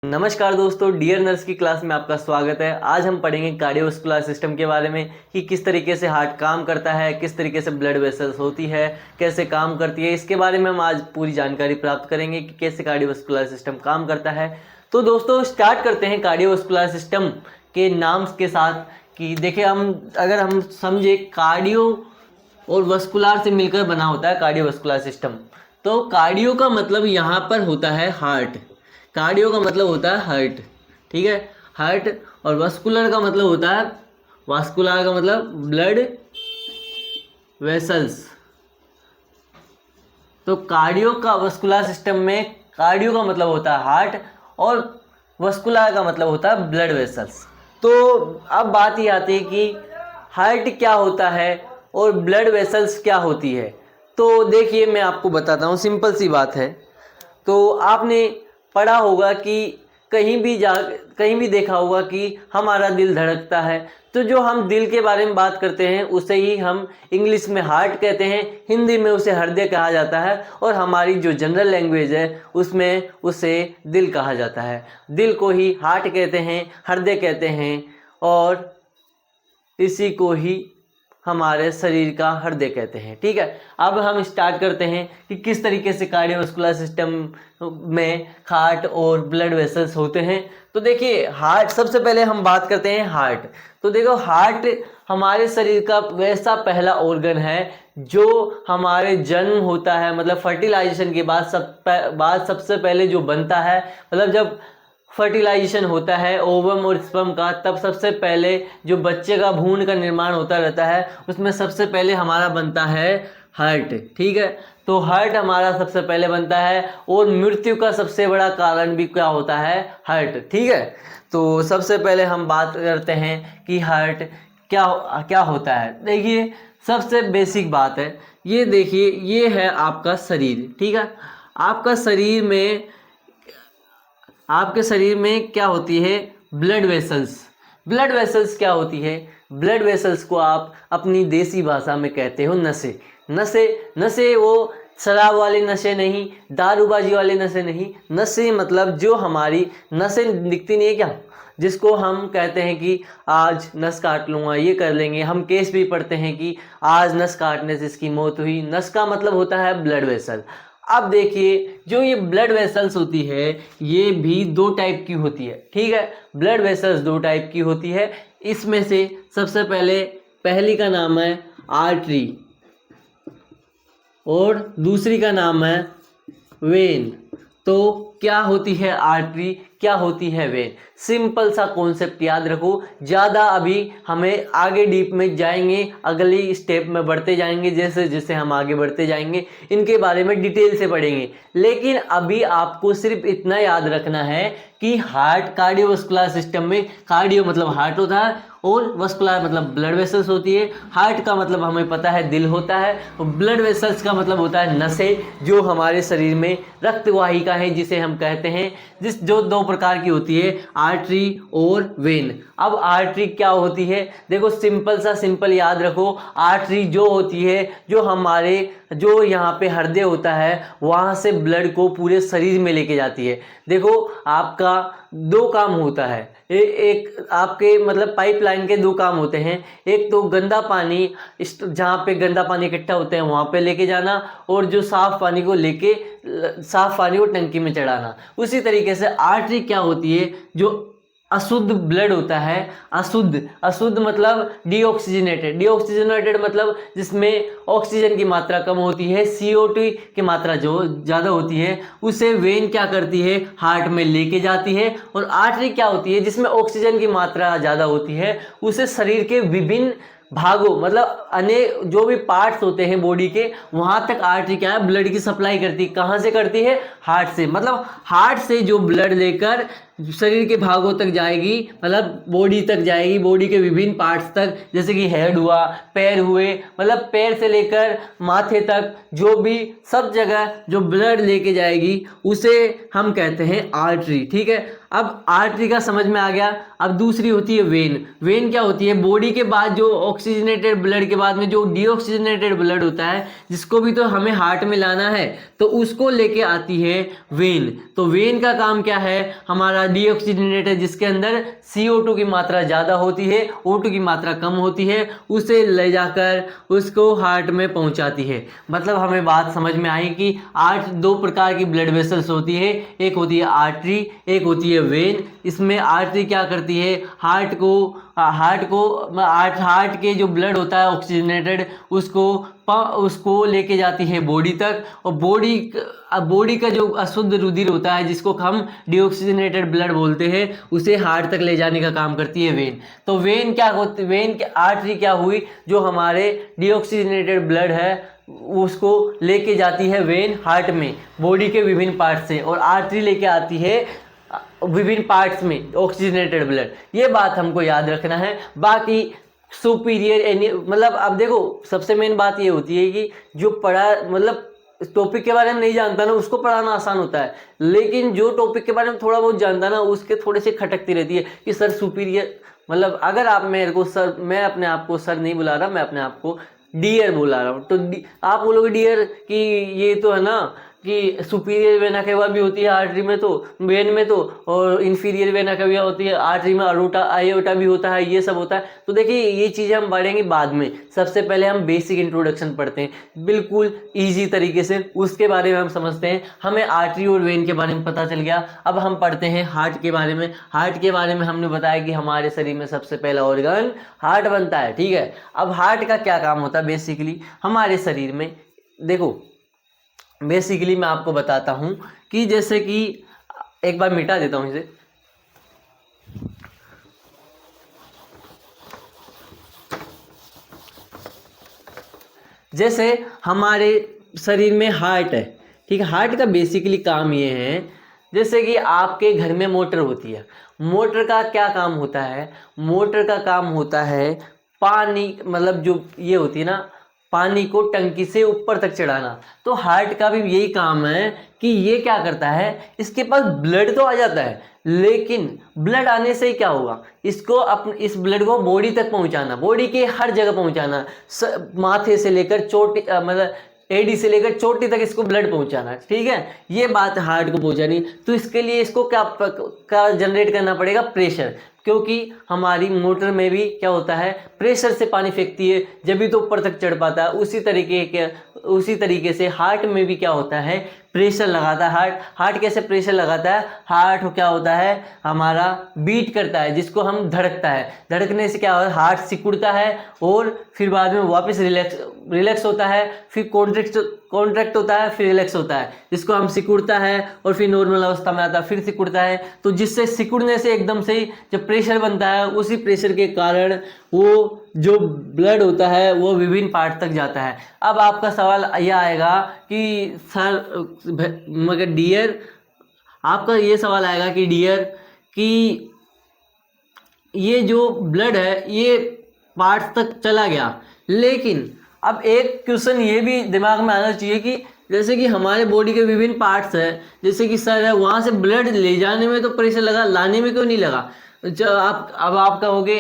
नमस्कार दोस्तों, dear nurse की क्लास में आपका स्वागत है। आज हम पढ़ेंगे कार्डियोवास्कुलर सिस्टम के बारे में कि किस तरीके से हार्ट काम करता है, किस तरीके से ब्लड वेसल्स होती है, कैसे काम करती है। इसके बारे में हम आज पूरी जानकारी प्राप्त करेंगे कि कैसे कार्डियोवास्कुलर सिस्टम काम करता है। तो दोस्तों स्टार्ट करते हैं कार्डियोवास्कुलर सिस्टम के नाम के साथ कि देखिए अगर हम समझे कार्डियो और वस्कुलर से मिलकर बना होता है कार्डियोवास्कुलर सिस्टम। तो कार्डियो का मतलब यहाँ पर होता है हार्ट, कार्डियो का मतलब होता है हार्ट, ठीक है, हार्ट। और वस्कुलर का मतलब होता है, वास्कुलर का मतलब ब्लड वेसल्स। तो कार्डियो का वस्कुलर सिस्टम में कार्डियो का मतलब होता है हार्ट और वस्कुलर का मतलब होता है ब्लड वेसल्स। तो अब बात ये आती है कि हार्ट क्या होता है और ब्लड वेसल्स क्या होती है। तो देखिए मैं आपको बताता हूँ, सिंपल सी बात है। तो आपने पढ़ा होगा कि कहीं भी देखा होगा कि हमारा दिल धड़कता है। तो जो हम दिल के बारे में बात करते हैं उसे ही हम इंग्लिश में हार्ट कहते हैं, हिंदी में उसे हृदय कहा जाता है और हमारी जो जनरल लैंग्वेज है उसमें उसे दिल कहा जाता है। दिल को ही हार्ट कहते हैं, हृदय कहते हैं और इसी को ही हमारे शरीर का हृदय कहते हैं, ठीक है। अब हम स्टार्ट करते हैं कि किस तरीके से कार्डियोवास्कुलर सिस्टम में हार्ट और ब्लड वेसल्स होते हैं। तो देखिए हार्ट, सबसे पहले हम बात करते हैं हार्ट। तो देखो हार्ट हमारे शरीर का वैसा पहला ऑर्गन है जो हमारे जन्म होता है, मतलब फर्टिलाइजेशन के बाद सबसे पहले जो बनता है, मतलब जब फर्टिलाइजेशन होता है ओवम और स्पर्म का, तब सबसे पहले जो बच्चे का भ्रूण का निर्माण होता रहता है उसमें सबसे पहले हमारा बनता है हार्ट, ठीक है। तो हार्ट हमारा सबसे पहले बनता है और मृत्यु का सबसे बड़ा कारण भी क्या होता है, हार्ट, ठीक है। तो सबसे पहले हम बात करते हैं कि हार्ट क्या क्या होता है। देखिए सबसे बेसिक बात है, ये देखिए ये है आपका शरीर, ठीक है। आपके शरीर में क्या होती है, ब्लड वेसल्स। ब्लड वेसल्स क्या होती है, ब्लड वेसल्स को आप अपनी देसी भाषा में कहते हो नसें। नसें वो शराब वाले नशे नहीं, दारूबाजी वाले नशे नहीं, नसें मतलब जो हमारी नसें दिखती नहीं है क्या, जिसको हम कहते हैं कि आज नस काट लूँगा, ये कर लेंगे। हम केस भी पढ़ते हैं कि आज नस काटने से इसकी मौत हुई। नस का मतलब होता है ब्लड वेसल। अब देखिए जो ये ब्लड वेसल्स होती है ये भी दो टाइप की होती है, ठीक है। ब्लड वेसल्स दो टाइप की होती है। इसमें से सबसे पहली का नाम है आर्टरी और दूसरी का नाम है वेन। तो क्या होती है आर्टरी, क्या होती है वेन, सिंपल सा कॉन्सेप्ट याद रखो। ज़्यादा अभी हमें आगे डीप में जाएंगे, अगली स्टेप में बढ़ते जाएंगे, जैसे जैसे हम आगे बढ़ते जाएंगे इनके बारे में डिटेल से पढ़ेंगे। लेकिन अभी आपको सिर्फ इतना याद रखना है कि हार्ट, कार्डियोवास्कुलर सिस्टम में कार्डियो मतलब हार्ट होता है और वस्कुलर मतलब ब्लड वेसल्स होती है। हार्ट का मतलब हमें पता है दिल होता है और ब्लड वेसल्स का मतलब होता है नसें, जो हमारे शरीर में रक्तवाहिका है जिसे हम कहते हैं, जो दो प्रकार की होती है, आर्टरी और वेन। अब आर्टरी क्या होती है, देखो सिंपल याद रखो। आर्टरी जो होती है जो यहाँ पे हृदय होता है वहाँ से ब्लड को पूरे शरीर में लेके जाती है। देखो आपका दो काम होता है, एक आपके मतलब पाइपलाइन के दो काम होते हैं। एक तो गंदा पानी, जहाँ पे गंदा पानी इकट्ठा होते हैं वहाँ पे लेके जाना, और जो साफ पानी को टंकी में चढ़ाना। उसी तरीके से आर्टरी क्या होती है, जो अशुद्ध ब्लड होता है, अशुद्ध मतलब डीऑक्सीजनेटेड मतलब जिसमें ऑक्सीजन की मात्रा कम होती है, CO2 की मात्रा जो ज़्यादा होती है, उसे वेन क्या करती है, हार्ट में लेके जाती है। और आर्टरी क्या होती है, जिसमें ऑक्सीजन की मात्रा ज़्यादा होती है, उसे शरीर के विभिन्न भागों मतलब अनेक जो भी पार्ट्स होते हैं बॉडी के, वहां तक आर्टरी क्या है, ब्लड की सप्लाई करती है। कहाँ से करती है, हार्ट से। मतलब हार्ट से जो ब्लड लेकर शरीर के भागों तक जाएगी, मतलब बॉडी तक जाएगी, बॉडी के विभिन्न पार्ट्स तक, जैसे कि हेड हुआ, पैर हुए, मतलब पैर से लेकर माथे तक जो भी सब जगह जो ब्लड लेके जाएगी उसे हम कहते हैं आर्टरी, ठीक है। अब आर्टरी का समझ में आ गया। अब दूसरी होती है वेन क्या होती है, बॉडी के बाद जो ऑक्सीजनेटेड ब्लड के बाद में जो डीऑक्सीजनेटेड ब्लड होता है, जिसको भी तो हमें हार्ट में लाना है, तो उसको लेके आती है वेन। तो वेन का काम क्या है, हमारा डीऑक्सीजनेट है जिसके अंदर CO2 की मात्रा ज़्यादा होती है, O2 की मात्रा कम होती है, उसे ले जाकर उसको हार्ट में पहुंचाती है। मतलब हमें बात समझ में आई कि दो प्रकार की ब्लड वेसल्स होती है, एक होती है आर्टरी, एक होती है वेन। इसमें आर्टरी क्या करती है, हार्ट के जो ब्लड होता है ऑक्सीजनेटेड उसको लेके जाती है बॉडी तक, और बॉडी का जो अशुद्ध रुधिर होता है जिसको हम डीऑक्सीजनेटेड ब्लड बोलते हैं, उसे हार्ट तक ले जाने का काम करती है वेन। तो आर्टरी क्या हुई, जो हमारे डीऑक्सीजनेटेड ब्लड है उसको लेके जाती है वेन हार्ट में बॉडी के विभिन्न पार्ट से, और आर्टरी लेके आती है विभिन्न पार्ट्स में ऑक्सीजनेटेड ब्लड। ये बात हमको याद रखना है। बाकी सुपीरियर मतलब अब देखो सबसे मेन बात ये होती है कि जो मतलब टॉपिक के बारे में नहीं जानता ना उसको पढ़ाना आसान होता है, लेकिन जो टॉपिक के बारे में थोड़ा बहुत जानता ना उसके थोड़े से खटकती रहती है कि सर सुपीरियर, मतलब अगर आप मेरे को सर, मैं अपने आप को सर नहीं बुला रहा, मैं अपने आप को डियर बुला रहा हूँ, तो आप बोलोगे डियर कि ये तो है ना कि सुपीरियर वेना केवा भी होती है आर्टरी में, तो वेन में तो, और इन्फीरियर वेना केवा होती है आर्टरी में, आयोटा भी होता है, ये सब होता है। तो देखिए ये चीज़ें हम पढ़ेंगे बाद में, सबसे पहले हम बेसिक इंट्रोडक्शन पढ़ते हैं बिल्कुल ईजी तरीके से, उसके बारे में हम समझते हैं। हमें आर्टरी और वेन के बारे में पता चल गया। अब हम पढ़ते हैं हार्ट के बारे में। हार्ट के बारे में हमने बताया कि हमारे शरीर में सबसे पहला ऑर्गन हार्ट बनता है, ठीक है। अब हार्ट का क्या काम होता है बेसिकली हमारे शरीर में, देखो बेसिकली मैं आपको बताता हूं कि जैसे कि एक बार मिटा देता हूं इसे, जैसे हमारे शरीर में हार्ट है, ठीक है। हार्ट का बेसिकली काम ये है, जैसे कि आपके घर में मोटर होती है, मोटर का क्या काम होता है, मोटर का काम होता है पानी, मतलब जो ये होती है ना पानी को टंकी से ऊपर तक चढ़ाना। तो हार्ट का भी यही काम है कि ये क्या करता है, इसके पास ब्लड तो आ जाता है, लेकिन ब्लड आने से ही क्या होगा, इसको इस ब्लड को बॉडी तक पहुंचाना, बॉडी के हर जगह पहुंचाना, माथे से लेकर चोटी, मतलब एडी से लेकर चोटी तक इसको ब्लड पहुंचाना, ठीक है। ये बात हार्ट को पहुंचानी। तो इसके लिए इसको क्या जनरेट करना पड़ेगा, प्रेशर, क्योंकि हमारी मोटर में भी क्या होता है प्रेशर से पानी फेंकती है, जब भी तो ऊपर तक चढ़ पाता है। उसी तरीके से हार्ट में भी क्या होता है, प्रेशर लगाता है। हार्ट कैसे प्रेशर लगाता है, हार्ट क्या होता है हमारा बीट करता है, जिसको हम धड़कता है, धड़कने से क्या होता है हार्ट सिकुड़ता है, और फिर बाद में वापस रिलैक्स होता है, फिर कॉन्ट्रैक्ट होता है, फिर रिलैक्स होता है, जिसको हम सिकुड़ता है और फिर नॉर्मल अवस्था में आता है, फिर सिकुड़ता है। तो जिससे सिकुड़ने से एकदम से जब प्रेशर बनता है, उसी प्रेशर के कारण वो जो ब्लड होता है वो विभिन्न पार्ट तक जाता है। अब आपका सवाल यह आएगा कि सर मगर डियर, आपका ये सवाल आएगा कि डियर कि ये जो ब्लड है ये पार्ट तक चला गया, लेकिन अब एक क्वेश्चन ये भी दिमाग में आना चाहिए कि जैसे कि हमारे बॉडी के विभिन्न पार्ट्स है, जैसे कि सर है, वहाँ से ब्लड ले जाने में तो प्रेशर लगा, लाने में क्यों नहीं लगा। जब आप कहोगे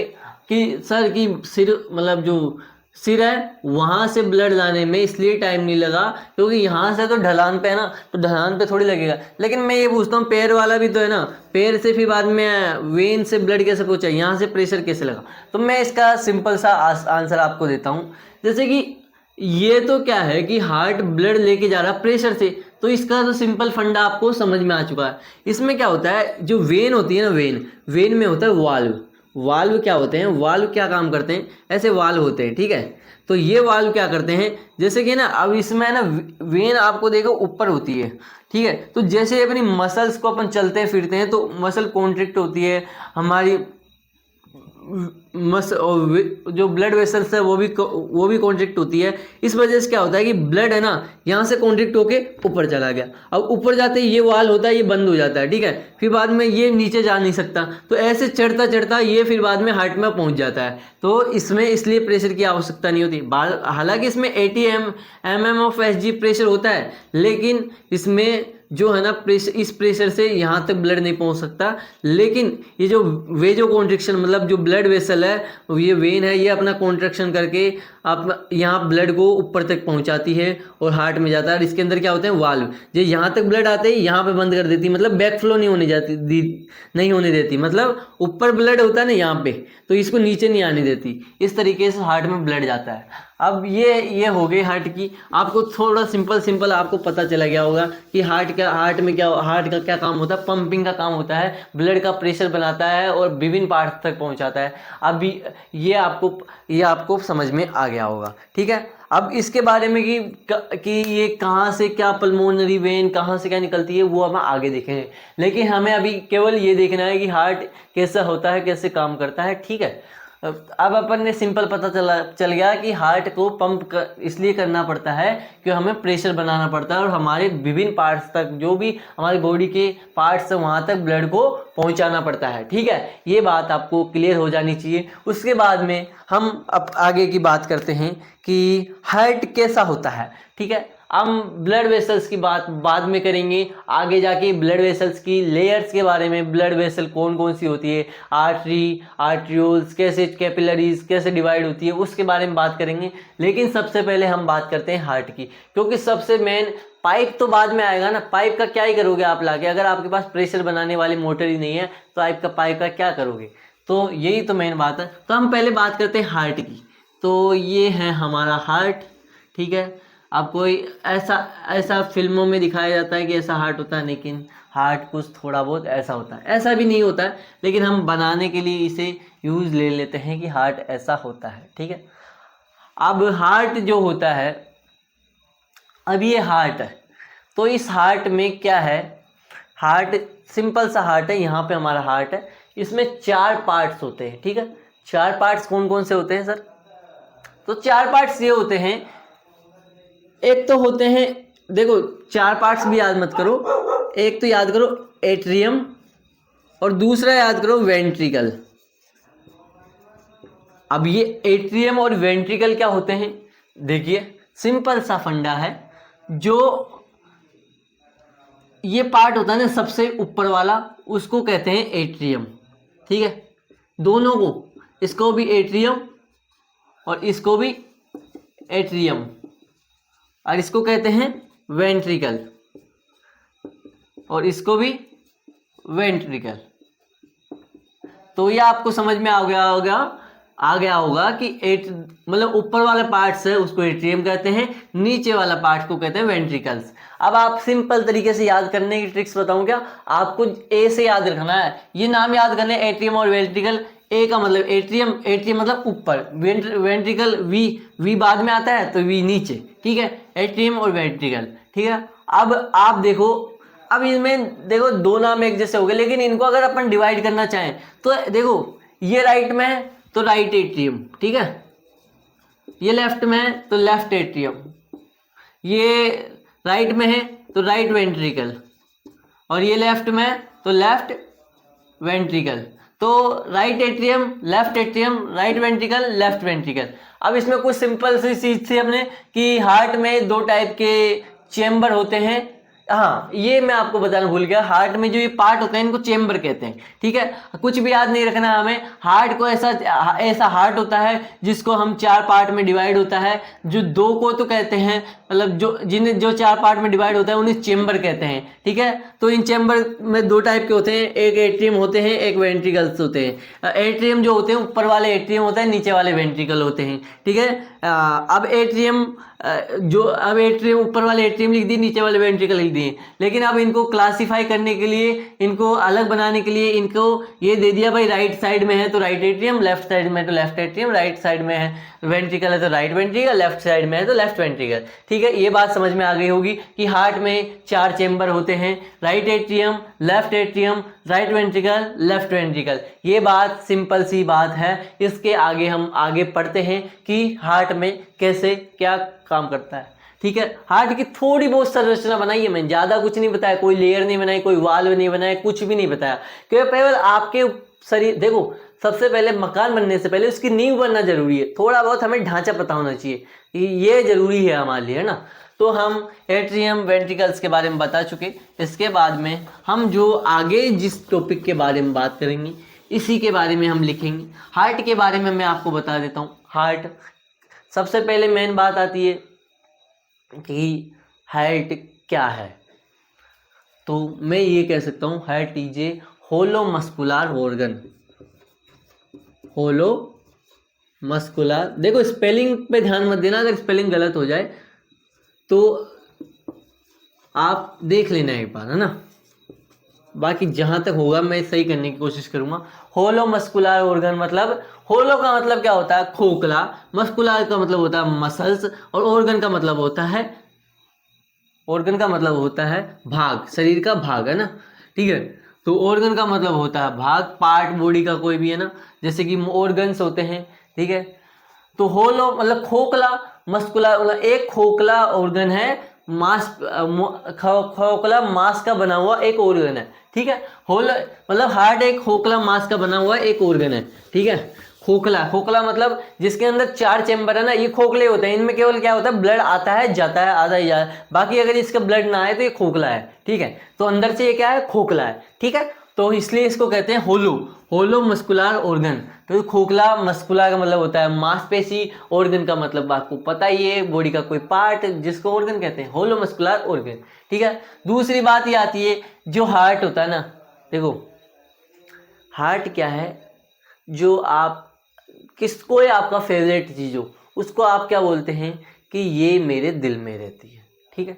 कि सर की सिर, मतलब जो सिर है वहाँ से ब्लड लाने में इसलिए टाइम नहीं लगा क्योंकि यहाँ से तो ढलान पे है ना, तो ढलान पे थोड़ी लगेगा। लेकिन मैं ये पूछता हूँ पैर वाला भी तो है ना, पैर से फिर बाद में वेन से ब्लड कैसे पहुँचा, यहाँ से प्रेशर कैसे लगा। तो मैं इसका सिंपल सा आंसर आपको देता हूँ। जैसे कि ये तो क्या है कि हार्ट ब्लड लेके जा रहा है प्रेशर से, तो इसका तो सिंपल फंडा आपको समझ में आ चुका है। इसमें क्या होता है, जो वेन होती है ना, वेन में होता है वाल्व क्या होते हैं, वाल्व क्या काम करते हैं, ऐसे वाल्व होते हैं, ठीक है। तो ये वाल्व क्या करते हैं, जैसे कि ना अब इसमें ना वेन आपको देखो ऊपर होती है, ठीक है। तो जैसे अपनी मसल्स को अपन चलते फिरते हैं तो मसल कॉन्ट्रैक्ट होती है, हमारी जो ब्लड वेसल्स है वो भी कॉन्ट्रैक्ट होती है। इस वजह से क्या होता है कि ब्लड है ना यहाँ से कॉन्ट्रैक्ट होके ऊपर चला गया, अब ऊपर जाते ही ये वाल्व होता है, ये बंद हो जाता है, ठीक है। फिर बाद में ये नीचे जा नहीं सकता, तो ऐसे चढ़ता चढ़ता ये फिर बाद में हार्ट में पहुंच जाता है। तो इसमें इसलिए प्रेशर की आवश्यकता नहीं होती। हालांकि इसमें 80 mm ऑफ SG प्रेशर होता है, लेकिन इसमें जो है ना प्रेशर, इस प्रेशर से यहाँ तक ब्लड नहीं पहुँच सकता। लेकिन ये जो वेजो कॉन्ट्रैक्शन, मतलब जो ब्लड वेसल है, ये वेन है, ये अपना कॉन्ट्रैक्शन करके आप यहाँ ब्लड को ऊपर तक पहुँचाती है और हार्ट में जाता है। और इसके अंदर क्या होते हैं, वाल्व, जो यहाँ तक ब्लड आते ही यहाँ पे बंद कर देती, मतलब बैक फ्लो नहीं होने देती, मतलब ऊपर ब्लड होता है ना यहाँ पे, तो इसको नीचे नहीं आने देती। इस तरीके से हार्ट में ब्लड जाता है। अब ये हो गई हार्ट की। आपको थोड़ा सिंपल आपको पता चला गया होगा कि हार्ट का क्या काम होता है। पंपिंग का काम होता है, ब्लड का प्रेशर बनाता है और विभिन्न पार्ट्स तक पहुंचाता है। अभी ये आपको समझ में आ गया होगा, ठीक है। अब इसके बारे में कि ये कहाँ से क्या पल्मोनरी वेन कहाँ से क्या निकलती है वो हम आगे देखेंगे, लेकिन हमें अभी केवल ये देखना है कि हार्ट कैसा होता है, कैसे काम करता है, ठीक है। अब अपन ने सिंपल पता चल गया कि हार्ट को पंप इसलिए करना पड़ता है कि हमें प्रेशर बनाना पड़ता है और हमारे विभिन्न पार्ट्स तक, जो भी हमारी बॉडी के पार्ट्स है वहाँ तक ब्लड को पहुँचाना पड़ता है, ठीक है। ये बात आपको क्लियर हो जानी चाहिए। उसके बाद में हम अब आगे की बात करते हैं कि हार्ट कैसा होता है, ठीक है। हम ब्लड वेसल्स की बात बाद में करेंगे, आगे जाके ब्लड वेसल्स की लेयर्स के बारे में, ब्लड वेसल कौन कौन सी होती है, आर्टरी, आर्ट्रियोल्स, कैसे कैपिलरीज कैसे डिवाइड होती है, उसके बारे में बात करेंगे। लेकिन सबसे पहले हम बात करते हैं हार्ट की, क्योंकि सबसे मेन, पाइप तो बाद में आएगा ना। पाइप का क्या ही करोगे आप लाके, अगर आपके पास प्रेशर बनाने वाली मोटर ही नहीं है तो पाइप का क्या करोगे। तो यही तो मेन बात है। तो हम पहले बात करते हैं हार्ट की। तो ये है हमारा हार्ट, ठीक है। अब कोई ऐसा फिल्मों में दिखाया जाता है कि ऐसा हार्ट होता है, लेकिन हार्ट कुछ थोड़ा बहुत ऐसा होता है, ऐसा भी नहीं होता है, लेकिन हम बनाने के लिए इसे यूज़ ले लेते हैं कि हार्ट ऐसा होता है, ठीक है। अब हार्ट जो होता है, अब ये हार्ट है, तो इस हार्ट में क्या है, हार्ट सिंपल सा हार्ट है। यहाँ पे हमारा हार्ट है, इसमें 4 पार्ट्स होते हैं, ठीक है। 4 पार्ट्स कौन कौन से होते हैं सर? तो 4 पार्ट्स ये होते हैं, एक तो होते हैं, देखो 4 पार्ट्स भी याद मत करो, एक तो याद करो एट्रियम और दूसरा याद करो वेंट्रिकल। अब ये एट्रियम और वेंट्रिकल क्या होते हैं, देखिए सिंपल सा फंडा है। जो ये पार्ट होता है ना सबसे ऊपर वाला, उसको कहते हैं एट्रियम, ठीक है। दोनों को, इसको भी एट्रियम और इसको भी एट्रियम, और इसको कहते हैं वेंट्रिकल और इसको भी वेंट्रिकल। तो ये आपको समझ में आ गया होगा कि मतलब ऊपर वाले पार्ट्स है उसको एट्रियम कहते हैं, नीचे वाला पार्ट को कहते हैं वेंट्रिकल्स। अब आप सिंपल तरीके से याद करने की ट्रिक्स बताऊं क्या, आपको ए से याद रखना है, ये नाम याद करने, एट्रियम और वेंट्रिकल। ए का मतलब एट्रियम, एट्रियम मतलब ऊपर, वेंट्रिकल वी बाद में आता है तो वी नीचे, ठीक है। एट्रियम और वेंट्रिकल, ठीक है। अब आप देखो, अब इनमें देखो 2 नाम एक जैसे हो गए, लेकिन इनको अगर अपन डिवाइड करना चाहें तो देखो ये राइट में है तो राइट एट्रियम, ठीक है। ये लेफ्ट में है तो लेफ्ट एट्रियम, ये राइट में है तो राइट वेंट्रिकल, और ये लेफ्ट में है तो लेफ्ट वेंट्रिकल। तो right atrium, left atrium, right ventricle, left ventricle. अब इसमें कुछ सिंपल सी चीज थी अपने कि हार्ट में 2 टाइप के चेम्बर होते हैं। हाँ, ये मैं आपको बताना भूल गया, हार्ट में जो ये पार्ट होते हैं इनको चेम्बर कहते हैं, ठीक है। कुछ भी याद नहीं रखना हमें, हार्ट को ऐसा हार्ट होता है जिसको हम 4 पार्ट में डिवाइड होता है। जो 2 को तो कहते हैं, मतलब जो 4 पार्ट में डिवाइड होता है उन्हें चेम्बर कहते हैं, ठीक है। तो इन चेम्बर में 2 टाइप के होते हैं, एक एट्रियम होते हैं, एक वेंट्रिकल्स होते हैं। एट्रियम जो होते हैं ऊपर वाले एट्रियम होते हैं, नीचे वाले वेंट्रिकल होते हैं, ठीक है। अब एट्रियम ऊपर वाले एट्रियम लिख दिए, नीचे वाले वेंट्रिकल लिख दिए, लेकिन अब इनको क्लासिफाई करने के लिए, इनको अलग बनाने के लिए इनको ये दे दिया भाई, राइट साइड में है तो राइट एट्रियम, लेफ्ट साइड में तो लेफ्ट एट्रियम, राइट साइड में है वेंट्रिकल है तो राइट वेंट्रिकल, लेफ्ट साइड में है तो लेफ्ट वेंट्रिकल, ठीक है। ये बात समझ में आ गई होगी कि हार्ट में 4 चेम्बर होते हैं, right atrium, left atrium, right ventricle, left ventricle. ये बात सिंपल सी बात है। इसके आगे हम आगे पढ़ते हैं कि हार्ट में कैसे क्या काम करता है, ठीक है। हार्ट की थोड़ी बहुत संरचना बनाई है मैंने, ज्यादा कुछ नहीं बताया, कोई लेयर नहीं बनाई, कोई वाल्व नहीं बनाया, कुछ भी नहीं बताया, क्योंकि केवल आपके शरीर, देखो सबसे पहले मकान बनने से पहले उसकी नींव बनना जरूरी है, थोड़ा बहुत हमें ढांचा पता होना चाहिए, ये जरूरी है हमारे लिए, है ना। तो हम एट्रियम वेंट्रिकल्स के बारे में बता चुके। इसके बाद में हम जो आगे जिस टॉपिक के बारे में बात करेंगे इसी के बारे में हम लिखेंगे। हार्ट के बारे में मैं आपको बता देता हूँ। हार्ट सबसे पहले मेन बात आती है कि हार्ट क्या है। तो मैं ये कह सकता हूँ heart is a hollow muscular organ. Hollow muscular, देखो स्पेलिंग पे ध्यान मत देना, अगर स्पेलिंग गलत हो जाए तो आप देख लेना एक बार, है ना। बाकी जहां तक होगा मैं सही करने की कोशिश करूंगा। होलो मस्कुलर ऑर्गन मतलब, होलो का मतलब क्या होता है खोखला, मस्कुलर का मतलब होता है मसल्स, और ऑर्गन का मतलब होता है, ऑर्गन का मतलब होता है भाग, शरीर का भाग, है ना। ठीक है, तो ऑर्गन का मतलब होता है भाग, पार्ट बॉडी का कोई भी, है ना, जैसे कि ऑर्गन्स होते हैं। ठीक है, तो होलो मतलब खोखला, मस्कुलर मतलब एक खोखला ऑर्गन है, मांस खोखला मांस का बना हुआ एक ऑर्गन है। ठीक है, होल मतलब हार्ट एक खोखला मांस का बना हुआ एक ऑर्गन है। ठीक है, खोखला, खोखला मतलब जिसके अंदर 4 चैम्बर है ना, ये खोखले होते हैं, इनमें केवल क्या होता है ब्लड आता है जाता है, आता ही जाता है, बाकी अगर इसका ब्लड ना आए तो ये खोखला है। ठीक है, तो अंदर से ये क्या है खोखला है। ठीक है, तो इसलिए इसको कहते हैं होलो, होलो मस्कुलर ऑर्गन। तो खोखला मस्कुलर का मतलब होता है मांसपेशी, ऑर्गन का मतलब आपको पता ही है बॉडी का कोई पार्ट जिसको ऑर्गन कहते हैं, होलो मस्कुलर ऑर्गन। ठीक है, दूसरी बात ये आती है जो हार्ट होता है ना, देखो हार्ट क्या है, जो आप किसको आपका फेवरेट चीज हो उसको आप क्या बोलते हैं कि ये मेरे दिल में रहती है। ठीक है,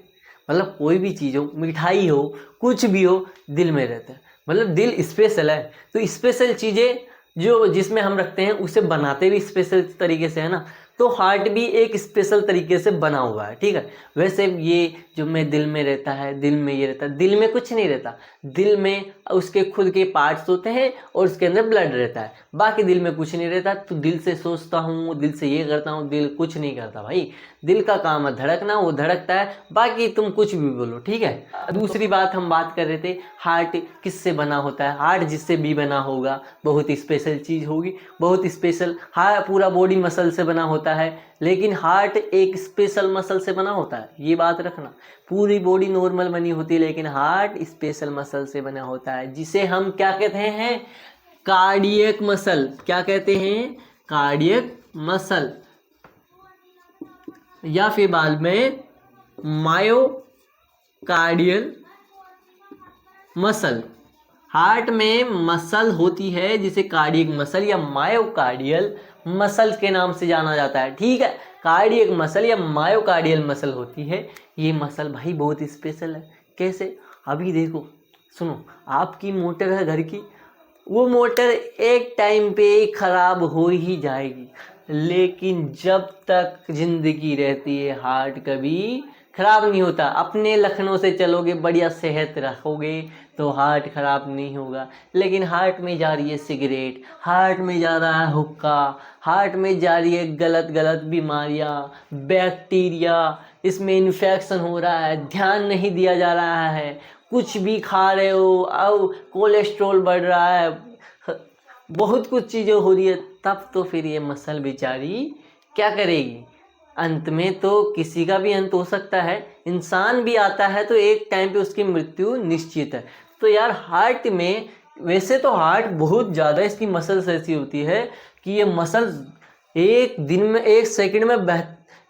मतलब कोई भी चीज हो, मिठाई हो, कुछ भी हो, दिल में रहता है, मतलब दिल स्पेशल है। तो स्पेशल चीजें जो जिसमें हम रखते हैं उसे बनाते भी स्पेशल तरीके से, है ना। तो हार्ट भी एक स्पेशल तरीके से बना हुआ है। ठीक है, वैसे ये जो मैं दिल में रहता है, दिल में ये रहता है, दिल में कुछ नहीं रहता, दिल में उसके खुद के पार्ट्स होते हैं और उसके अंदर ब्लड रहता है, बाकी दिल में कुछ नहीं रहता। तो दिल से सोचता हूँ, दिल से ये करता हूँ, दिल कुछ नहीं करता भाई, दिल का काम है धड़कना, वो धड़कता है, बाकी तुम कुछ भी बोलो। ठीक है, दूसरी बात हम बात कर रहे थे हार्ट किससे बना होता है, हार्ट जिससे भी बना होगा बहुत स्पेशल चीज होगी, बहुत स्पेशल। हार्ट पूरा बॉडी मसल से बना होता है, लेकिन हार्ट एक स्पेशल मसल से बना होता है, ये बात रखना। पूरी बॉडी नॉर्मल बनी होती है लेकिन हार्ट स्पेशल मसल से बना होता है, जिसे हम क्या कहते हैं कार्डियक मसल। क्या कहते हैं कार्डियक मसल, या फिर बाद में मायोकार्डियल मसल। हार्ट में मसल होती है जिसे कार्डियक मसल या मायोकार्डियल मसल के नाम से जाना जाता है। ठीक है, कार्डियक मसल या मायोकार्डियल मसल होती है। ये मसल भाई बहुत स्पेशल है। कैसे, अभी देखो सुनो, आपकी मोटर है घर की, वो मोटर एक टाइम पे खराब हो ही जाएगी, लेकिन जब तक जिंदगी रहती है हार्ट कभी खराब नहीं होता। अपने लखनऊ से चलोगे, बढ़िया सेहत रखोगे तो हार्ट खराब नहीं होगा। लेकिन हार्ट में जा रही है सिगरेट, हार्ट में जा रहा है हुक्का, हार्ट में जा रही है गलत गलत बीमारियां, बैक्टीरिया, इसमें इन्फेक्शन हो रहा है, ध्यान नहीं दिया जा रहा है, कुछ भी खा रहे हो, अब कोलेस्ट्रॉल बढ़ रहा है, बहुत कुछ चीज़ें हो रही है, तब तो फिर ये मसल बेचारी क्या करेगी। अंत में तो किसी का भी अंत हो सकता है, इंसान भी आता है तो एक टाइम पे उसकी मृत्यु निश्चित है। तो यार हार्ट में, वैसे तो हार्ट बहुत ज़्यादा इसकी मसल्स ऐसी होती है कि ये मसल्स एक दिन में, एक सेकंड में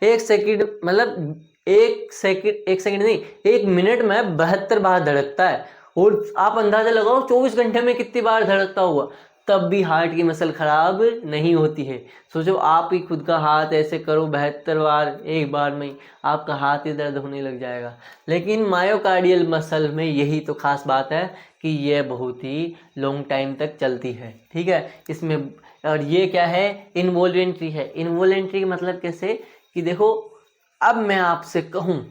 एक सेकंड मतलब एक सेकंड नहीं, एक मिनट में 72 बार धड़कता है। और आप अंदाजा लगाओ 24 घंटे में कितनी बार धड़कता होगा, तब भी हार्ट की मसल खराब नहीं होती है। सोचो आप ही खुद का हाथ ऐसे करो 72 बार, एक बार में आपका हाथ ही दर्द होने लग जाएगा। लेकिन मायोकार्डियल मसल में यही तो खास बात है कि यह बहुत ही लॉन्ग टाइम तक चलती है। ठीक है, इसमें, और ये क्या है इनवॉल्यूंटरी है। इनवॉल्यूंटरी मतलब कैसे कि देखो, अब मैं आपसे कहूँ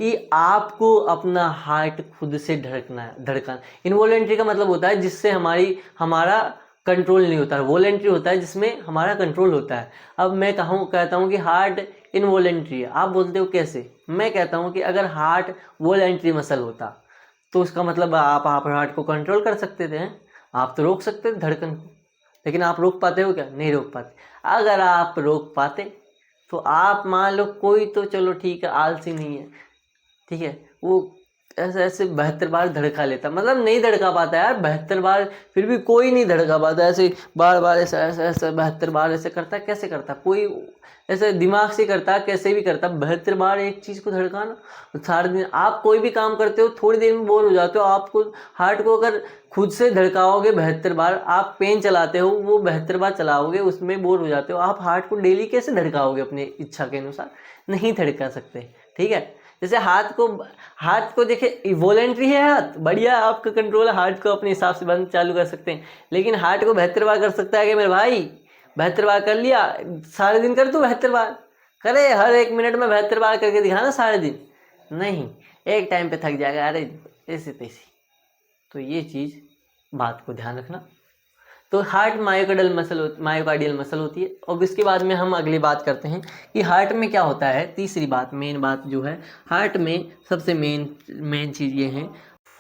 कि आपको अपना हार्ट खुद से धड़कना। इनवॉलेंट्री का मतलब होता है जिससे हमारा कंट्रोल नहीं होता है, वॉलेंट्री होता है जिसमें हमारा कंट्रोल होता है। अब मैं कहता हूँ कि हार्ट इनवॉलेंट्री है, आप बोलते हो कैसे। मैं कहता हूँ कि अगर हार्ट वॉलेंट्री मसल होता तो उसका मतलब आप हार्ट को कंट्रोल कर सकते थे, आप तो रोक सकते थे धड़कन को, लेकिन आप रोक पाते हो क्या, नहीं रोक पाते। अगर आप रोक पाते तो आप मान लो कोई तो चलो ठीक है आलसी नहीं है, ठीक है, वो ऐसे ऐसे 72 बार धड़का लेता, मतलब नहीं धड़का पाता यार 72 बार, फिर भी कोई नहीं धड़का पाता, ऐसे बार बार ऐसा ऐसा ऐसा 72 बार ऐसे करता, कैसे करता कोई, ऐसे दिमाग से करता, कैसे भी करता 72 बार एक चीज़ को धड़काना सारे दिन। आप कोई भी काम करते हो थोड़ी देर में बोर हो जाते हो, आपको हार्ट को अगर खुद से धड़काओगे 72 बार, आप पेन चलाते हो वो 72 बार चलाओगे, उसमें बोर हो जाते हो, आप हार्ट को डेली कैसे धड़काओगे अपनी इच्छा के अनुसार, नहीं धड़का सकते, ठीक है। जैसे हाथ को देखिए वॉलेंट्री है, हाथ बढ़िया आपका कंट्रोल है, हार्ट को अपने हिसाब से बंद चालू कर सकते हैं, लेकिन हार्ट को 72 बार कर सकता है कि मेरे भाई 72 बार कर लिया, सारे दिन कर तू 72 बार, करे हर एक मिनट में 72 बार करके दिखाना सारे दिन, नहीं एक टाइम पे थक जाएगा, अरे ऐसे तैसे। तो ये चीज़ बात को ध्यान रखना। तो हार्ट मायोकार्डियल मसल होती है। और इसके बाद में हम अगली बात करते हैं कि हार्ट में क्या होता है। तीसरी बात, मेन बात जो है हार्ट में सबसे मेन चीज़ ये है,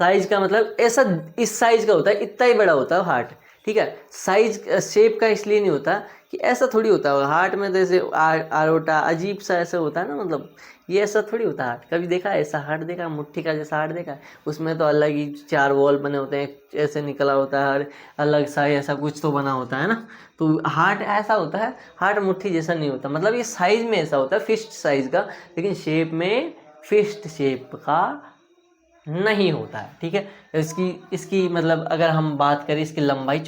साइज का मतलब ऐसा इस साइज का होता है, इतना ही बड़ा होता है हार्ट, ठीक है। साइज शेप का इसलिए नहीं होता कि ऐसा थोड़ी होता है हार्ट में, जैसे आरोटा अजीब सा ऐसा होता है ना, मतलब ये ऐसा थोड़ी होता है। कभी देखा है ऐसा हार्ट, देखा मुट्ठी का जैसा हार्ट देखा है, उसमें तो अलग ही 4 वॉल बने होते हैं, ऐसे निकला होता है, हर अलग सा ऐसा कुछ तो बना होता है ना। तो हार्ट ऐसा होता है, हार्ट मुट्ठी जैसा नहीं होता, मतलब ये साइज में ऐसा होता है फिस्ट साइज का, लेकिन शेप में फिस्ट शेप का नहीं होता है, ठीक है। इसकी मतलब अगर हम बात करें इसकी लंबाई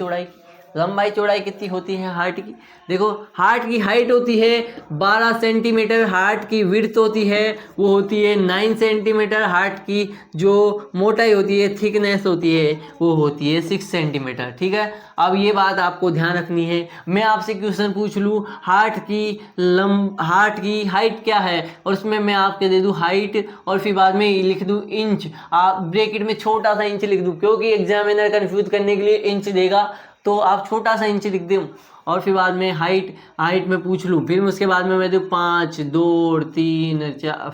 चौड़ाई कितनी होती है हार्ट की, देखो हार्ट की हाइट होती है 12 सेंटीमीटर, हार्ट की विड्थ होती है वो होती है 9 सेंटीमीटर, हार्ट की जो मोटाई होती है थिकनेस होती है वो होती है 6 सेंटीमीटर, ठीक है। अब ये बात आपको ध्यान रखनी है। मैं आपसे क्वेश्चन पूछ लूँ हार्ट की हाइट क्या है, और उसमें मैं आपके दे दूँ हाइट और फिर बाद में लिख दूँ इंच, आप ब्रैकेट में छोटा सा इंच लिख दूँ, क्योंकि एग्जामिनर कंफ्यूज करने के लिए इंच देगा, तो आप छोटा सा इंच लिख दूँ और फिर बाद में हाइट में पूछ लूँ, फिर उसके बाद में मैं दूँ 5, 2, 3, 4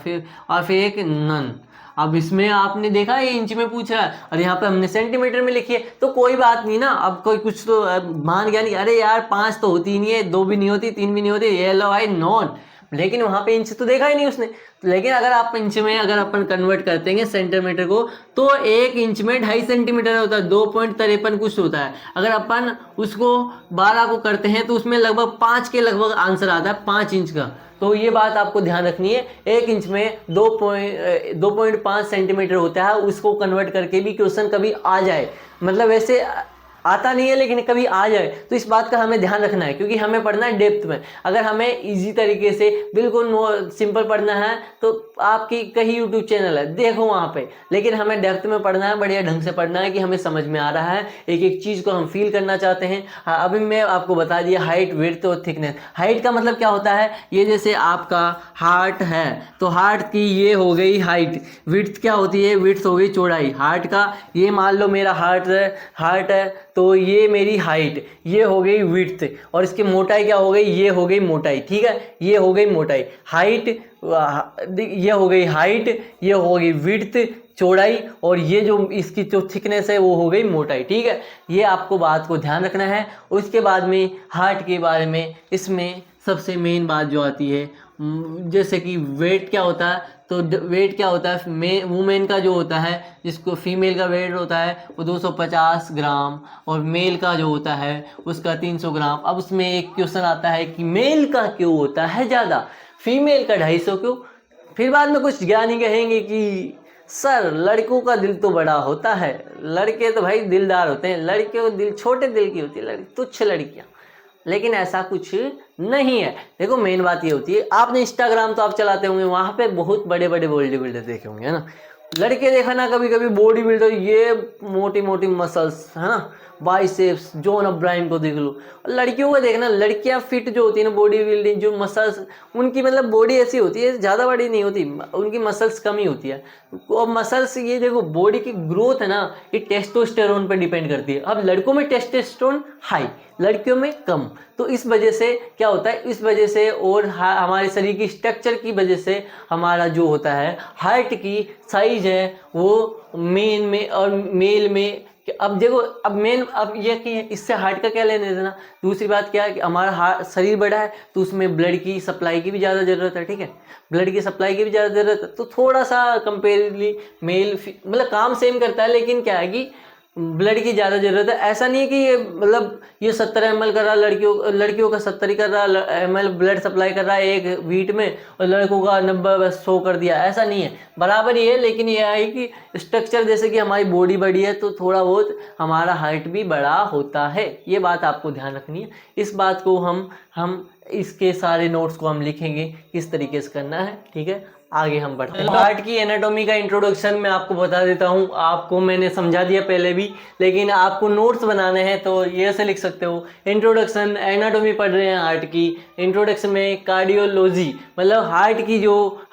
फिर एक नन। अब इसमें आपने देखा ये इंच में पूछ रहा है और यहाँ पे हमने सेंटीमीटर में लिखी है, तो कोई बात नहीं ना। अब कोई कुछ तो मान गया नहीं, अरे यार 5 तो होती ही नहीं है, 2 भी नहीं होती, 3 भी नहीं होती, ये लो भाई नॉन, लेकिन वहाँ पे इंच तो देखा ही नहीं उसने। लेकिन अगर आप इंच में अगर अपन कन्वर्ट करते हैं सेंटीमीटर को, तो 1 इंच में 2.5 सेंटीमीटर होता है, 2.53 कुछ होता है। अगर अपन उसको 12 को करते हैं तो उसमें लगभग 5 के लगभग आंसर आता है, 5 इंच का। तो ये बात आपको ध्यान रखनी है, 1 इंच में 2.5 सेंटीमीटर होता है, उसको कन्वर्ट करके भी क्वेश्चन कभी आ जाए, मतलब वैसे आता नहीं है लेकिन कभी आ जाए, तो इस बात का हमें ध्यान रखना है, क्योंकि हमें पढ़ना है डेप्थ में। अगर हमें इजी तरीके से बिल्कुल सिंपल पढ़ना है तो आपकी कहीं यूट्यूब चैनल है, देखो वहाँ पे, लेकिन हमें डेप्थ में पढ़ना है, बढ़िया ढंग से पढ़ना है कि हमें समझ में आ रहा है, एक एक चीज़ को हम फील करना चाहते हैं। हाँ, अभी मैं आपको बता दिया हाइट, विड्थ और थिकनेस। हाइट का मतलब क्या होता है, ये जैसे आपका हार्ट है तो हार्ट की ये हो गई हाइट, विड्थ क्या होती है, विड्थ हो गई चौड़ाई हार्ट का, ये मान लो मेरा हार्ट है तो ये मेरी हाइट, ये हो गई विड्थ, और इसकी मोटाई क्या हो गई, ये हो गई मोटाई, ठीक है, ये हो गई मोटाई, हाइट ये हो गई हाइट, ये हो गई विड्थ चौड़ाई, और ये जो इसकी जो थिकनेस है वो हो गई मोटाई, ठीक है। ये आपको बात को ध्यान रखना है। उसके बाद में हार्ट के बारे में इसमें सबसे मेन बात जो आती है, जैसे कि वेट क्या होता है, तो वेट क्या होता है, वुमेन का जो होता है, जिसको फीमेल का वेट होता है वो 250 ग्राम, और मेल का जो होता है उसका 300 ग्राम। अब उसमें एक क्वेश्चन आता है कि मेल का क्यों होता है ज़्यादा, फीमेल का 250 क्यों। फिर बाद में कुछ ज्ञानी कहेंगे कि सर लड़कों का दिल तो बड़ा होता है, लड़के तो भाई दिलदार होते हैं, लड़कियों को दिल छोटे दिल की होती है, तुच्छ लड़कियाँ, लेकिन ऐसा कुछ नहीं है। देखो मेन बात ये होती है, आपने इंस्टाग्राम तो आप चलाते होंगे, वहाँ पे बहुत बड़े बड़े बॉडी बिल्डर देखे होंगे, है ना। लड़के देखा ना कभी कभी बॉडी बिल्डर, ये मोटी मोटी मसल्स, है ना, बाइसेप्स, जॉन अब्राहम को देख लो। लड़कियों को देखना, लड़कियां फिट जो होती है ना, बॉडी बिल्डिंग जो मसल्स उनकी, मतलब बॉडी ऐसी होती है, ज़्यादा बड़ी नहीं होती, उनकी मसल्स कम ही होती है। और मसल्स, ये देखो बॉडी की ग्रोथ है ना, ये टेस्टोस्टेरोन पर डिपेंड करती है। अब लड़कों में टेस्टोस्टेरोन हाई, लड़कियों में कम, तो इस वजह से क्या होता है, इस वजह से और हमारे शरीर की स्ट्रक्चर की वजह से हमारा जो होता है हार्ट की साइज है वो मेन में और मेल में कि अब देखो, अब मेन अब ये कि इससे हार्ट का क्या लेने देना। दूसरी बात क्या है कि हमारा शरीर बड़ा है तो उसमें ब्लड की सप्लाई की भी ज़्यादा ज़रूरत है, ठीक है, ब्लड की सप्लाई की भी ज़्यादा ज़रूरत है। तो थोड़ा सा कंपेरेटिवली मेल मतलब काम सेम करता है, लेकिन क्या है कि ब्लड की ज़्यादा ज़रूरत है। ऐसा नहीं है कि ये मतलब ये 70 ml कर रहा, लड़कियों का 70 ही कर रहा ml ब्लड सप्लाई कर रहा है एक वीट में, और लड़कों का 90 बस 100 कर दिया, ऐसा नहीं है, बराबर ही है। लेकिन ये है कि स्ट्रक्चर जैसे कि हमारी बॉडी बड़ी है तो थोड़ा बहुत हमारा हार्ट भी बड़ा होता है, ये बात आपको ध्यान रखनी है। इस बात को हम इसके सारे नोट्स को हम लिखेंगे किस तरीके से करना है, ठीक है। आगे हम बढ़ते हैं। हार्ट की एनाटॉमी का इंट्रोडक्शन मैं आपको बता देता हूँ। आपको मैंने समझा दिया पहले भी, लेकिन आपको नोट्स बनाने हैं तो ये से लिख सकते हो। इंट्रोडक्शन, एनाटॉमी पढ़ रहे हैं हार्ट की, इंट्रोडक्शन में कार्डियोलॉजी मतलब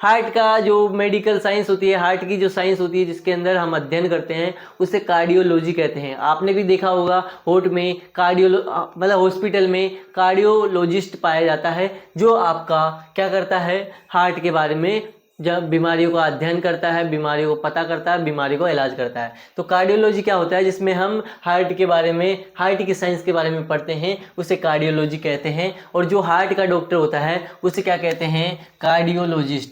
हार्ट का जो मेडिकल साइंस होती है, हार्ट की जो साइंस होती है जिसके अंदर हम अध्ययन करते हैं उसे कार्डियोलॉजी कहते हैं। आपने भी देखा होगा हार्ट में मतलब हॉस्पिटल में कार्डियोलॉजिस्ट पाया जाता है, जो आपका क्या करता है, हार्ट के बारे में जब बीमारियों का अध्ययन करता है, बीमारियों को पता करता है, बीमारी को इलाज करता है। तो कार्डियोलॉजी क्या होता है, जिसमें हम हार्ट के बारे में, हार्ट की साइंस के बारे में पढ़ते हैं, उसे कार्डियोलॉजी कहते हैं। और जो हार्ट का डॉक्टर होता है उसे क्या कहते हैं, कार्डियोलॉजिस्ट,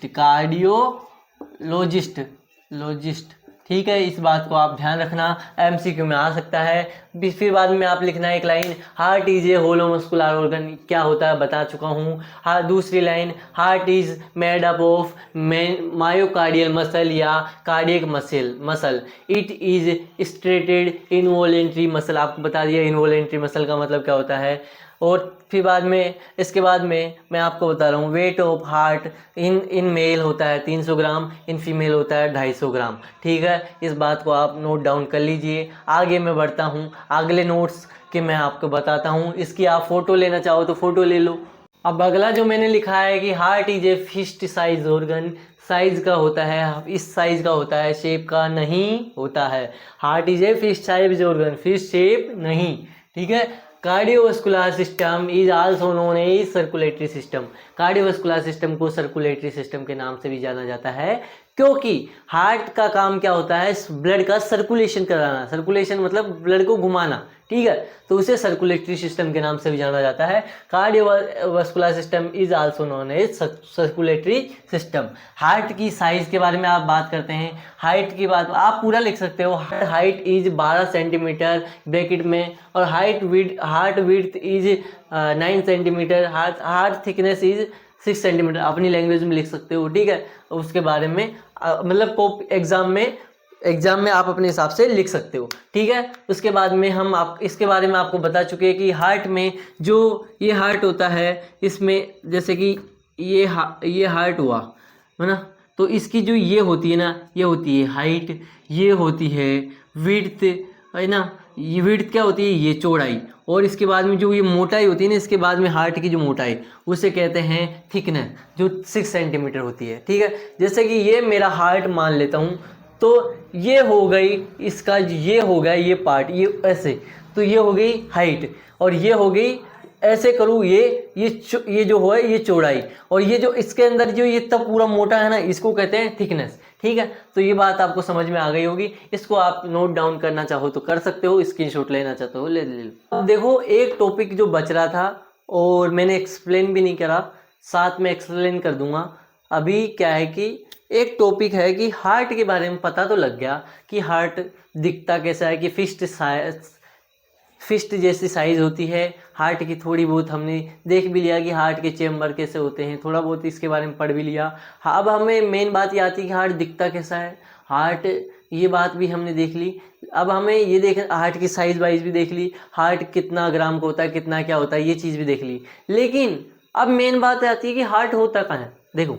लॉजिस्ट, ठीक है। इस बात को आप ध्यान रखना, एमसीक्यू में आ सकता है। फिर बाद में आप लिखना एक line, heart is a hollow muscular organ, क्या होता है बता चुका हूँ। हाँ, दूसरी line, heart is made up of myocardial muscle या cardiac muscle, it is striated involuntary muscle, आपको बता दिया इनवॉलेंट्री मसल का मतलब क्या होता है। और फिर इसके बाद में मैं आपको बता रहा हूँ, weight of heart in male होता है 300 ग्राम, इन फीमेल होता है 250 ग्राम, ठीक है। इस बात को आप नोट डाउन कर लीजिए। आगे मैं बढ़ता हूँ, अगले नोट्स के मैं आपको बताता हूँ। इसकी आप फ़ोटो लेना चाहो तो फ़ोटो ले लो। अब अगला जो मैंने लिखा है कि heart is a fist size organ, size का होता है, इस साइज का होता है, शेप का नहीं होता है। Heart is a fist size organ, fist shape नहीं, ठीक है। Cardiovascular system is also known as circulatory system, cardiovascular system को सर्कुलेटरी सिस्टम के नाम से भी जाना जाता है, क्योंकि हार्ट का काम क्या होता है, ब्लड का सर्कुलेशन कराना, सर्कुलेशन मतलब ब्लड को घुमाना, ठीक है। तो उसे सर्कुलेटरी सिस्टम के नाम से भी जाना जाता है। Cardiovascular system is also known as circulatory system. Heart की साइज के बारे में आप बात करते हैं, हाइट की बात आप पूरा लिख सकते हो, हाइट इज 12 सेंटीमीटर ब्रैकेट में, और heart width is 9 centimetre, heart thickness is 6 centimetre, अपनी लैंग्वेज में लिख सकते हो, ठीक है। उसके बारे में मतलब एग्जाम में आप अपने हिसाब से लिख सकते हो, ठीक है। उसके बाद में आप इसके बारे में आपको बता चुके हैं कि हार्ट में जो ये हार्ट होता है, इसमें जैसे कि ये हार्ट हुआ है ना, तो इसकी जो ये होती है ना, ये होती है हाइट, ये होती है विड्थ, है ना, ये विड्थ क्या होती है, ये चौड़ाई, और इसके बाद में जो ये मोटाई होती है ना, इसके बाद में हार्ट की जो मोटाई उसे कहते हैं थिकनेस, जो 6 सेंटीमीटर होती है, ठीक है। जैसे कि ये मेरा हार्ट मान लेता हूँ, तो ये हो गई इसका, ये हो गया ये पार्ट, ये ऐसे, तो ये हो गई हाइट, और ये हो गई ऐसे करूँ ये जो है ये चौड़ाई, और ये जो इसके अंदर जो ये तब पूरा मोटा है ना, इसको कहते हैं थिकनेस, ठीक है। तो ये बात आपको समझ में आ गई होगी। इसको आप नोट डाउन करना चाहो तो कर सकते हो, स्क्रीनशॉट लेना चाहते हो ले लो। अब देखो, एक टॉपिक जो बच रहा था और मैंने एक्सप्लेन भी नहीं करा, साथ में एक्सप्लेन कर दूंगा। अभी क्या है कि एक टॉपिक है कि हार्ट के बारे में पता तो लग गया कि हार्ट दिखता कैसा है, कि फिस्ट जैसी साइज होती है हार्ट की, थोड़ी बहुत हमने देख भी लिया कि हार्ट के चेम्बर कैसे होते हैं, थोड़ा बहुत इसके बारे में पढ़ भी लिया। हाँ, अब हमें मेन बात ये आती है कि हार्ट दिखता कैसा है, हार्ट ये बात भी हमने देख ली। अब हमें ये देख, हार्ट की साइज वाइज भी देख ली, हार्ट कितना ग्राम का होता है, कितना क्या होता है, ये चीज़ भी देख ली। लेकिन अब मेन बात आती है कि हार्ट होता कहाँ है। देखो,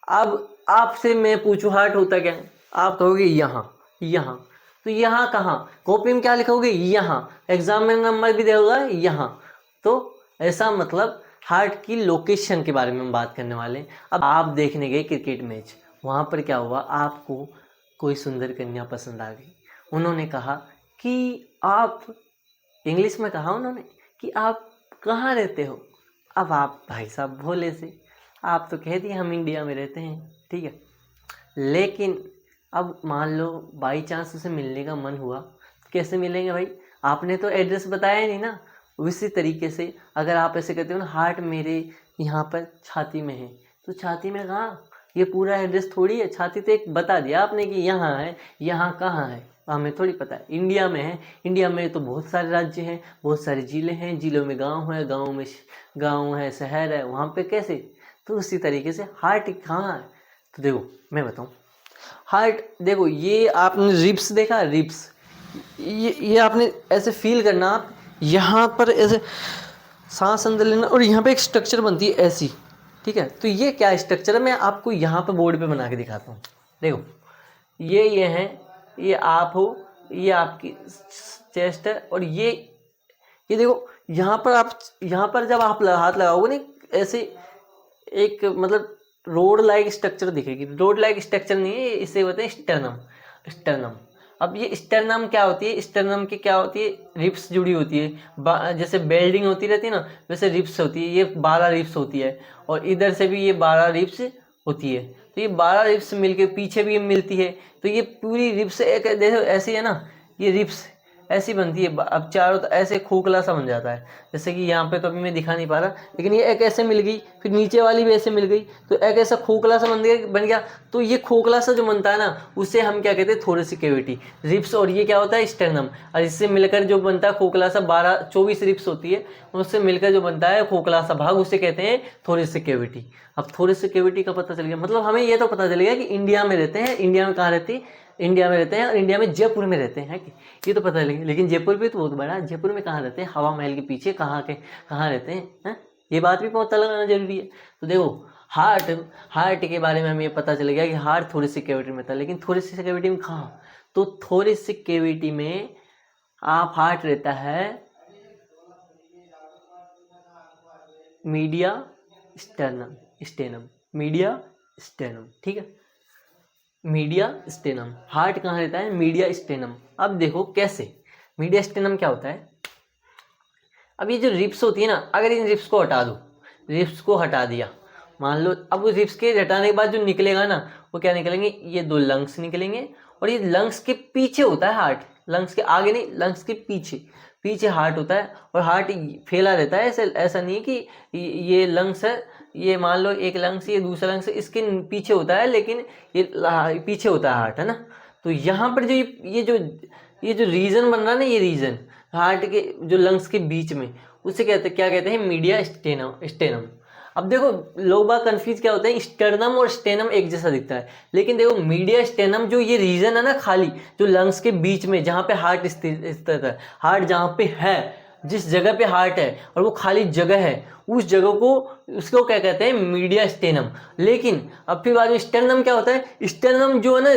अब आपसे मैं पूछूं हार्ट होता क्या है, आप कहोगे यहाँ, तो यहाँ कहाँ, कॉपी में क्या लिखोगे, यहाँ, एग्जाम में नंबर भी देगा यहाँ। तो ऐसा मतलब हार्ट की लोकेशन के बारे में हम बात करने वाले हैं। अब आप देखने गए क्रिकेट मैच, वहाँ पर क्या हुआ, आपको कोई सुंदर कन्या पसंद आ गई, उन्होंने कहा कि आप, इंग्लिश में कहा उन्होंने कि आप कहाँ रहते हो। अब आप भाई साहब भोले से आप तो कह दिए हम इंडिया में रहते हैं, ठीक है। लेकिन अब मान लो बाई चांस उसे मिलने का मन हुआ, कैसे मिलेंगे भाई, आपने तो एड्रेस बताया नहीं ना। उसी तरीके से अगर आप ऐसे कहते हो ना हार्ट मेरे यहाँ पर छाती में है, तो छाती में कहाँ, ये पूरा एड्रेस थोड़ी है, छाती तो एक बता दिया आपने कि यहाँ है, यहाँ कहाँ है हमें थोड़ी पता है। इंडिया में है, इंडिया में तो बहुत सारे राज्य हैं, बहुत सारे ज़िले हैं, ज़िलों में गांव है, गाँव में गाँव है, शहर है, वहाँ पे कैसे। तो उसी तरीके से हार्ट कहाँ है, तो देखो मैं बताऊँ, हार्ट देखो ये आपने रिब्स देखा, रिब्स ये आपने ऐसे फील करना, आप यहाँ पर ऐसे सांस अंदर लेना और यहाँ पे एक स्ट्रक्चर बनती है ऐसी, ठीक है। तो ये क्या स्ट्रक्चर है, मैं आपको यहाँ पे बोर्ड पे बना के दिखाता हूँ। देखो ये है, ये आप हो, ये आपकी चेस्ट है, और ये देखो यहाँ पर आप, यहाँ पर जब आप हाथ लगाओगे ना ऐसे एक मतलब रोड लाइक स्ट्रक्चर दिखेगी। रोड लाइक स्ट्रक्चर नहीं है, इसे होते हैं स्टर्नम। स्टर्नम, अब ये स्टर्नम क्या होती है, स्टर्नम की क्या होती है, रिब्स जुड़ी होती है, जैसे बेल्डिंग होती रहती है ना, वैसे रिब्स होती है। ये 12 रिब्स होती है, और इधर से भी ये 12 रिब्स होती है। तो ये 12 रिब्स मिलके पीछे भी मिलती है, तो ये पूरी रिब्स एक देखो ऐसी है ना, ये रिब्स ऐसी बनती है। अब चारों तो ऐसे खोखला सा बन जाता है, जैसे कि यहाँ पे तो अभी मैं दिखा नहीं पा रहा, लेकिन ये एक ऐसे मिल गई, फिर नीचे वाली भी ऐसे मिल गई, तो एक ऐसा खोखला सा बन गया। तो ये खोखला सा जो बनता है ना, उसे हम क्या कहते हैं, थोरेसिक कैविटी, रिब्स। और ये क्या होता है, स्टर्नम। और इससे मिलकर जो बनता है खोखला सा, 24 रिब्स होती है, उससे मिलकर जो बनता है खोखला सा भाग, उसे कहते हैं थोरेसिक कैविटी। अब थोरेसिक कैविटी का पता चल गया, मतलब हमें ये तो पता चल गया कि इंडिया में रहते हैं। इंडिया में कहाँ रहती है, इंडिया में रहते हैं, और इंडिया में जयपुर में रहते हैं कि ये तो पता लगे। लेकिन जयपुर भी तो बहुत बड़ा है, जयपुर में कहाँ रहते हैं, हवा महल के पीछे कहाँ रहते हैं, ये बात भी पता लगाना जरूरी है। तो देखो हार्ट के बारे में हमें ये पता चल गया कि हार्ट थोरेसिक कैविटी में था, लेकिन थोरेसिक कैविटी में कहाँ, तो थोरेसिक कैविटी में आप हार्ट रहता है मीडिया स्टेनम, मीडिया स्टेनम, ठीक है, मीडिया स्टेनम। हार्ट कहाँ रहता है, मीडिया स्टेनम। अब देखो कैसे, मीडिया स्टेनम क्या होता है। अब ये जो रिब्स होती है ना, अगर इन रिब्स को हटा दो, रिब्स को हटा दिया, मान लो, अब उस रिब्स के हटाने के बाद जो निकलेगा ना, वो क्या निकलेंगे, ये 2 लंग्स निकलेंगे, और ये लंग्स के पीछे होता है हार्ट, लंग्स के आगे नहीं, लंग्स के पीछे हार्ट होता है। और हार्ट फैला रहता है, ऐसा नहीं है कि ये लंग्स है, ये मान लो एक लंग्स, ये दूसरा लंग्स इसके पीछे होता है, लेकिन ये पीछे होता है हार्ट, है ना। तो यहाँ पर जो ये जो रीजन बन रहा है ना, ये रीजन हार्ट के जो लंग्स के बीच में, उसे क्या कहते हैं, मीडिया स्टेनम। अब देखो लोग बात कंफ्यूज क्या होते हैं, स्टर्नम और स्टेनम एक जैसा दिखता है, लेकिन देखो मीडिया स्टेनम जो ये रीजन है ना, खाली जो लंग्स के बीच में जहाँ पे हार्ट स्थित है, हार्ट जहाँ पे है, जिस जगह पे हार्ट है और वो खाली जगह है, उस जगह को, उसको क्या कहते हैं, मीडिया स्टेनम। लेकिन अब फिर बाद में स्टर्नम क्या होता है, स्टर्नम जो है ना,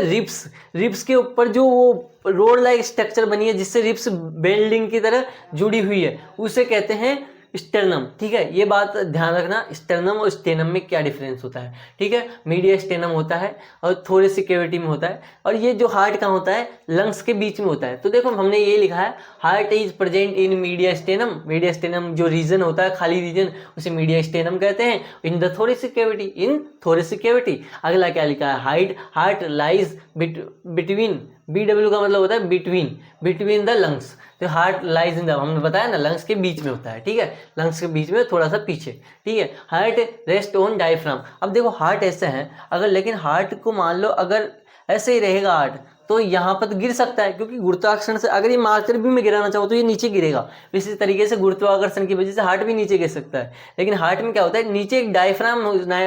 रिब्स के ऊपर जो वो रोड लाइक स्ट्रक्चर बनी है, जिससे रिब्स बेल्डिंग की तरह जुड़ी हुई है, उसे कहते हैं स्टर्नम, ठीक है। ये बात ध्यान रखना, स्टर्नम और स्टेनम में क्या डिफरेंस होता है, ठीक है। मीडिया स्टेनम होता है और थोरेसिक कैविटी में होता है, और ये जो हार्ट कहाँ होता है, लंग्स के बीच में होता है। तो देखो हमने ये लिखा है, heart is present in media stannum. Media stannum जो रीजन होता है, खाली रीजन, उसे मीडिया स्टेनम कहते हैं। In the thoracic cavity, in thoracic cavity. अगला क्या लिखा है, हार्ट लाइज बिटवीन, BW का मतलब होता है बिटवीन द लंग्स। तो हार्ट लाइज इन द, हमने बताया ना, लंग्स के बीच में होता है, ठीक है, लंग्स के बीच में थोड़ा सा पीछे, ठीक है। Heart rest on diaphragm. अब देखो हार्ट ऐसे है, अगर लेकिन हार्ट को मान लो अगर ऐसे ही रहेगा हार्ट, तो यहाँ पर गिर सकता है, क्योंकि गुरुत्वाकर्षण से अगर ये मारकर भी मैं गिराना चाहूँ तो ये नीचे गिरेगा। इसी तरीके से गुरुत्वाकर्षण की वजह से हार्ट भी नीचे गिर सकता है। लेकिन हार्ट में क्या होता है, नीचे एक डायफ्राम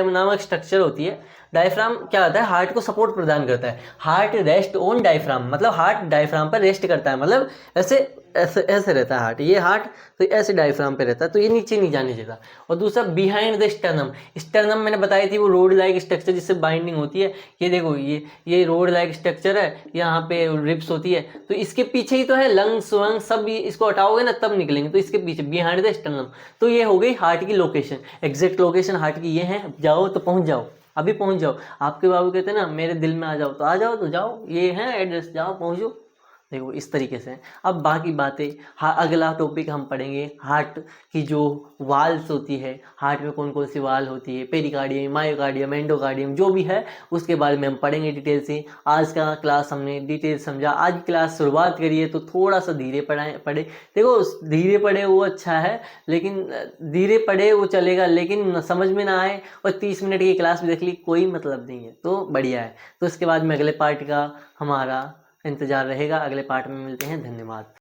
नामक स्ट्रक्चर होती है। डायफ्राम क्या होता है, हार्ट को सपोर्ट प्रदान करता है। हार्ट रेस्ट ऑन डायफ्राम, मतलब हार्ट डायफ्राम पर रेस्ट करता है, मतलब ऐसे रहता है हार्ट। ये हार्ट तो ऐसे डायफ्राम पे रहता है, तो ये नीचे नहीं जाने देता। और दूसरा बिहाइंड द स्टर्नम। स्टर्नम मैंने बताई थी, वो रोड लाइक स्ट्रक्चर जिससे बाइंडिंग होती है। ये देखो ये रोड लाइक स्ट्रक्चर है, यहाँ पे रिब्स होती है, तो इसके पीछे ही तो है लंग्स वंग सब, इसको हटाओगे ना तब निकलेंगे, तो इसके पीछे बिहाइंड द स्टर्नम। तो ये हो गई हार्ट की लोकेशन, एग्जैक्ट लोकेशन हार्ट की ये है। जाओ तो पहुँच जाओ, अभी पहुँच जाओ। आपके बाबू कहते हैं ना मेरे दिल में आ जाओ, तो आ जाओ, तो जाओ, ये है एड्रेस, जाओ पहुँचो, देखो इस तरीके से। अब बाकी बातें, अगला टॉपिक हम पढ़ेंगे हार्ट की जो वाल्स होती है, हार्ट में कौन कौन सी वाल होती है, पेरिकार्डियम, मायोकार्डियम, एंडोकार्डियम, जो भी है उसके बारे में हम पढ़ेंगे डिटेल से। आज का क्लास हमने डिटेल समझा। आज की क्लास शुरुआत करिए तो थोड़ा सा धीरे पढ़े। देखो धीरे पढ़े वो अच्छा है, लेकिन धीरे पढ़े वो चलेगा, लेकिन समझ में ना आए और 30 मिनट की क्लास में देख ली, कोई मतलब नहीं है, तो बढ़िया है। तो इसके बाद में अगले पार्ट का हमारा इंतजार रहेगा। अगले पार्ट में मिलते हैं। धन्यवाद।